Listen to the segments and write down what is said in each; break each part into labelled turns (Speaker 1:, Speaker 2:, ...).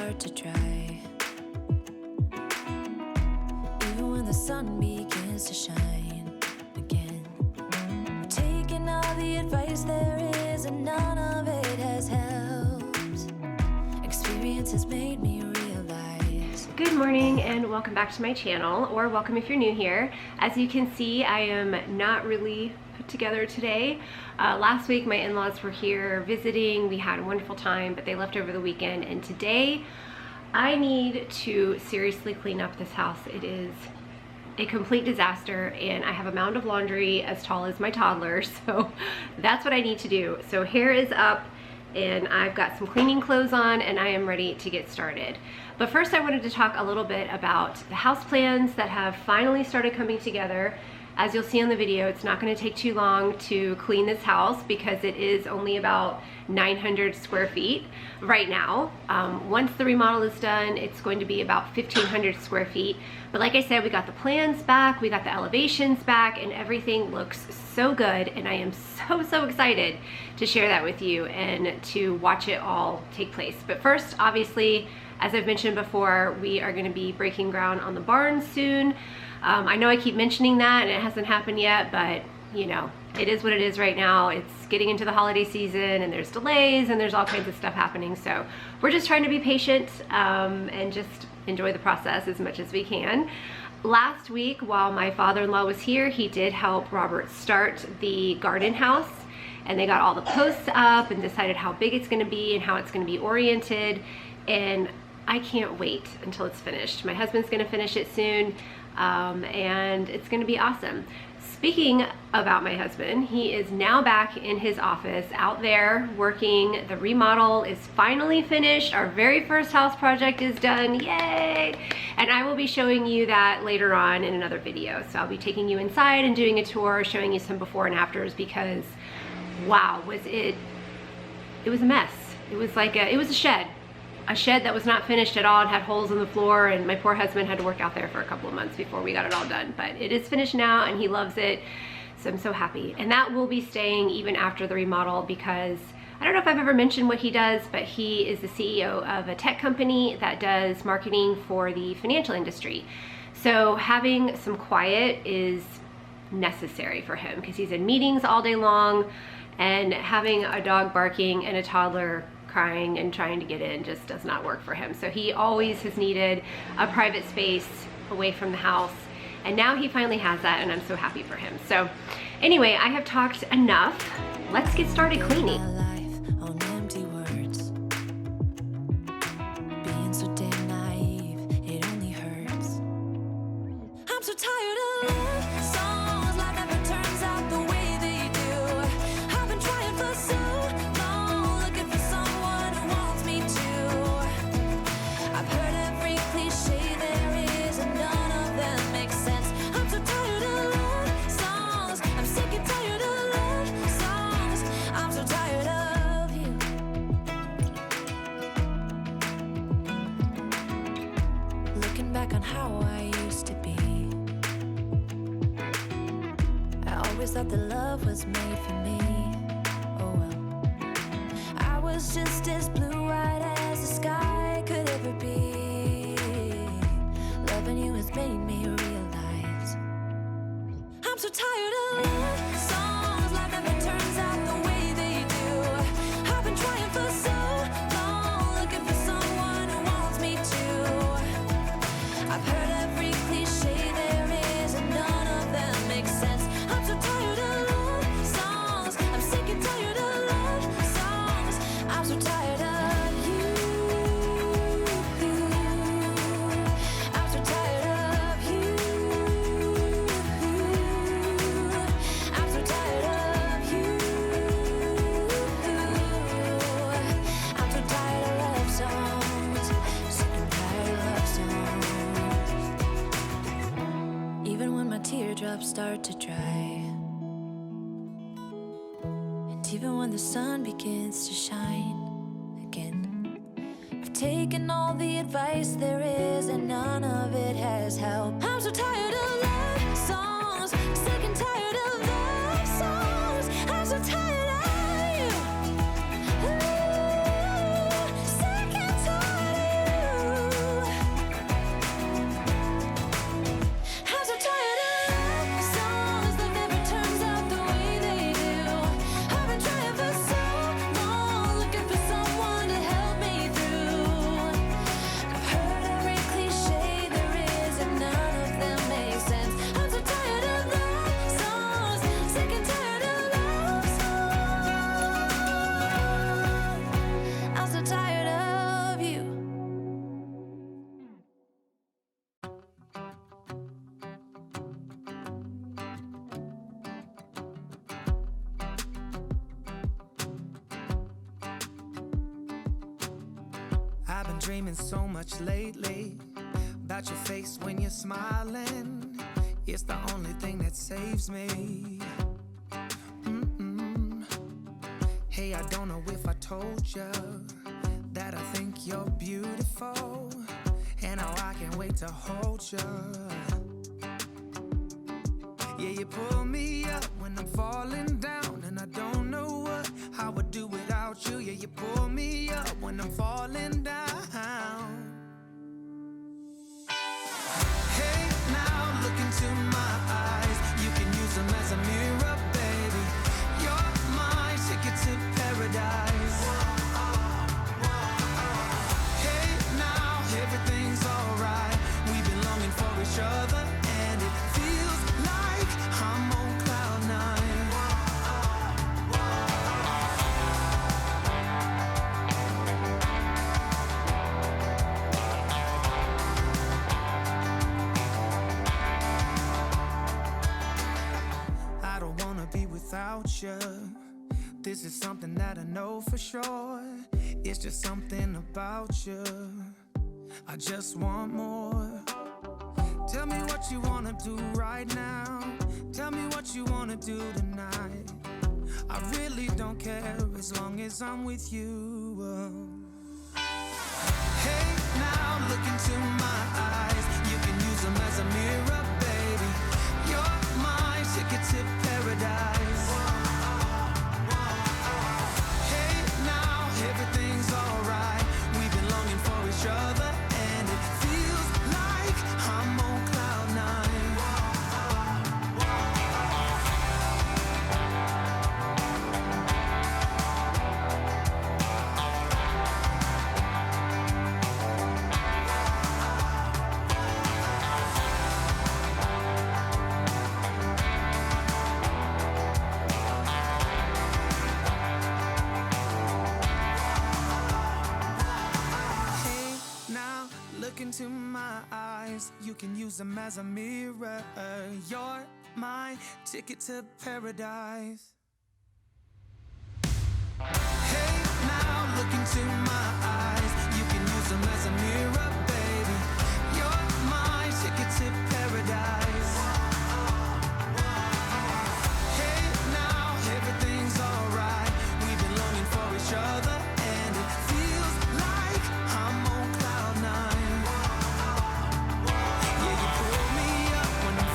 Speaker 1: start to dry. Even when the sun begins to shine again. Taking all the advice there is and none of it has helped. Experience has made me realize.
Speaker 2: Good morning and welcome back to my channel, or welcome if you're new here. As you can see, I am not really put together today. Last week my in-laws were here visiting. We had a wonderful time, but they left over the weekend, and today I need to seriously clean up this house. It is a complete disaster, and I have a mound of laundry as tall as my toddler, so that's what I need to do. So hair is up and I've got some cleaning clothes on and I am ready to get started. But first I wanted to talk a little bit about the house plans that have finally started coming together. As you'll see on the video, it's not going to take too long to clean this house because it is only about 900 square feet right now. Once the remodel is done, it's going to be about 1,500 square feet. But like I said, we got the plans back, we got the elevations back, and everything looks so good. And I am so excited to share that with you and to watch it all take place. But first, obviously, as I've mentioned before, we are going to be breaking ground on the barn soon. I know I keep mentioning that and it hasn't happened yet, but you know, it is what it is right now. It's getting into the holiday season and there's delays and there's all kinds of stuff happening. So we're just trying to be patient and just enjoy the process as much as we can. Last week, while my father-in-law was here, he did help Robert start the garden house, and they got all the posts up and decided how big it's going to be and how it's going to be oriented. And I can't wait until it's finished. My husband's going to finish it soon. And it's going to be awesome. Speaking about my husband, he is now back in his office out there working. The remodel is finally finished. Our very first house project is done. Yay! And I will be showing you that later on in another video. So I'll be taking you inside and doing a tour, showing you some before and afters, because wow, it was a mess. It was like it was a shed that was not finished at all and had holes in the floor, and my poor husband had to work out there for a couple of months before we got it all done. But it is finished now and he loves it, so I'm so happy. And that will be staying even after the remodel, because I don't know if I've ever mentioned what he does, but he is the CEO of a tech company that does marketing for the financial industry. So having some quiet is necessary for him because he's in meetings all day long, and having a dog barking and a toddler crying and trying to get in just does not work for him. So he always has needed a private space away from the house, and now he finally has that, and I'm so happy for him. So anyway, I have talked enough. Let's get started cleaning.
Speaker 1: On empty words. Being so damn naive, it only hurts. I'm so tired of love songs, life never turns out the way they do. I've been trying for so long, looking for someone who wants me to. I've heard every cliche there is, and none of them make sense. I'm so tired of love songs. I'm sick and tired of love songs. I'm so tired of you. Looking back on how I used to be, I always thought that love was made for me. Oh well, I was just as blue-eyed as the sky could ever be. Loving you has made me realize I'm so tired of love songs, life never turns out the way they do. I've been trying for so long, looking for someone who wants me to. I've heard every cliche there is, and none of them make sense. I'm so tired of love songs. I'm sick and tired of love songs. I'm so tired of you. I'm so tired of you. I'm so tired of you. I'm so tired of love songs. Sick and tired of love songs. Even when my teardrops start to dry, and even when the sun begins to shine again, I've taken all the advice there is, and none of it has helped. I'm so tired of love songs, sick and tired of love songs. I'm so tired of you. Ooh, sick and tired of been dreaming so much lately about your face when you're smiling. It's the only thing that saves me. Hey, I don't know if I told you that I think you're beautiful, and how I can't wait to hold you. Yeah, you pull me up when I'm falling down, and I don't know what I would do without you. Yeah, you pull me up when I'm falling down. Hey, now look into my eyes. You can use them as a mirror, baby. You're my ticket to paradise. Hey, now everything's alright. We've been longing for each other, and it feels like I'm on cloud nine. I don't wanna be without you. This is something that I know for sure. It's just something about you. I just want more. Tell me what you wanna do right now. Tell me what you wanna do tonight. I really don't care as long as I'm with you. Hey, now look into my eyes. You can use them as a mirror, baby. You're my ticket to paradise. Hey, now everything's alright. We've been longing for each other, and it feels like I'm on cloud nine. Look into my eyes, you can use them as a mirror. You're my ticket to paradise. Hey, now look into my eyes, you can use them as a mirror, baby. You're my ticket to paradise. Hey, now everything's alright. We've been longing for each other, and it feels like I'm on cloud nine.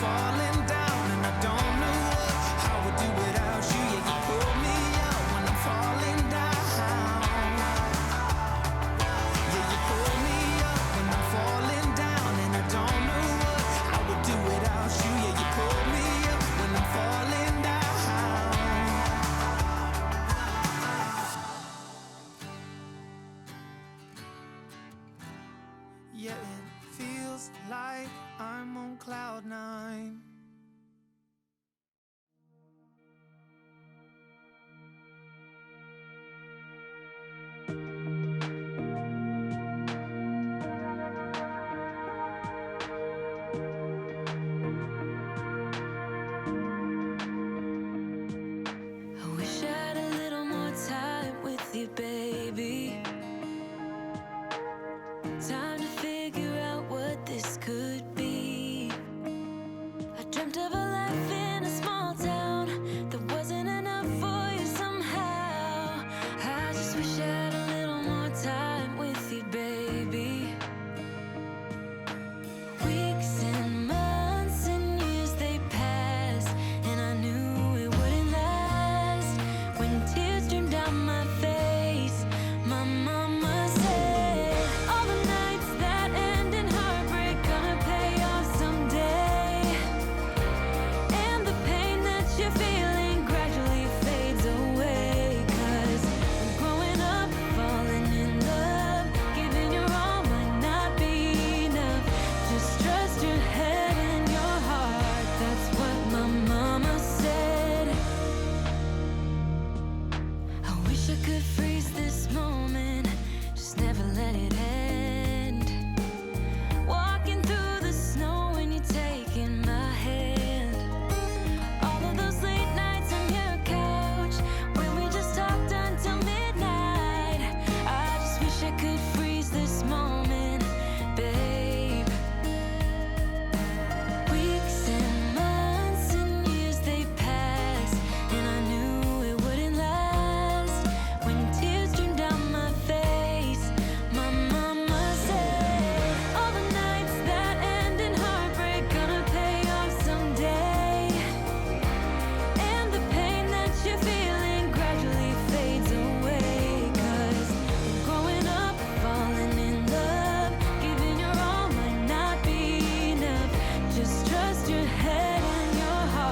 Speaker 1: Falling down, and I don't know what I would do without you. Yeah, you pull me up when I'm falling down. Yeah, you pull me up when I'm falling down, and I don't know what I would do without you. Yeah, you pull me up when I'm falling down. Yeah, it feels like I'm on cloud nine.
Speaker 3: I wish I had a little more time with you, baby. Time to figure out what this could be. I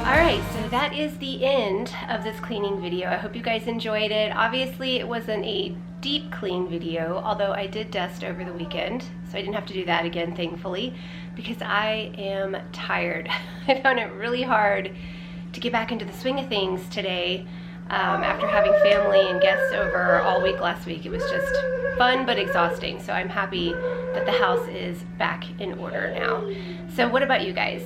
Speaker 2: Alright, so that is the end of this cleaning video. I hope you guys enjoyed it. Obviously it wasn't a deep clean video, although I did dust over the weekend, so I didn't have to do that again, thankfully, because I am tired. I found it really hard to get back into the swing of things today. After having family and guests over all week last week, it was just fun but exhausting. So I'm happy that the house is back in order now. So what about you guys?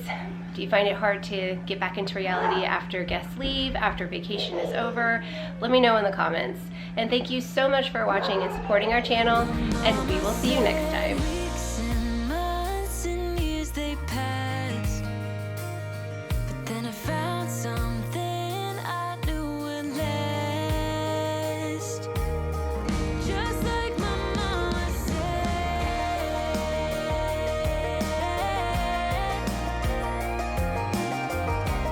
Speaker 2: Do you find it hard to get back into reality after guests leave, after vacation is over? Let me know in the comments. And thank you so much for watching and supporting our channel, and we will see you next time.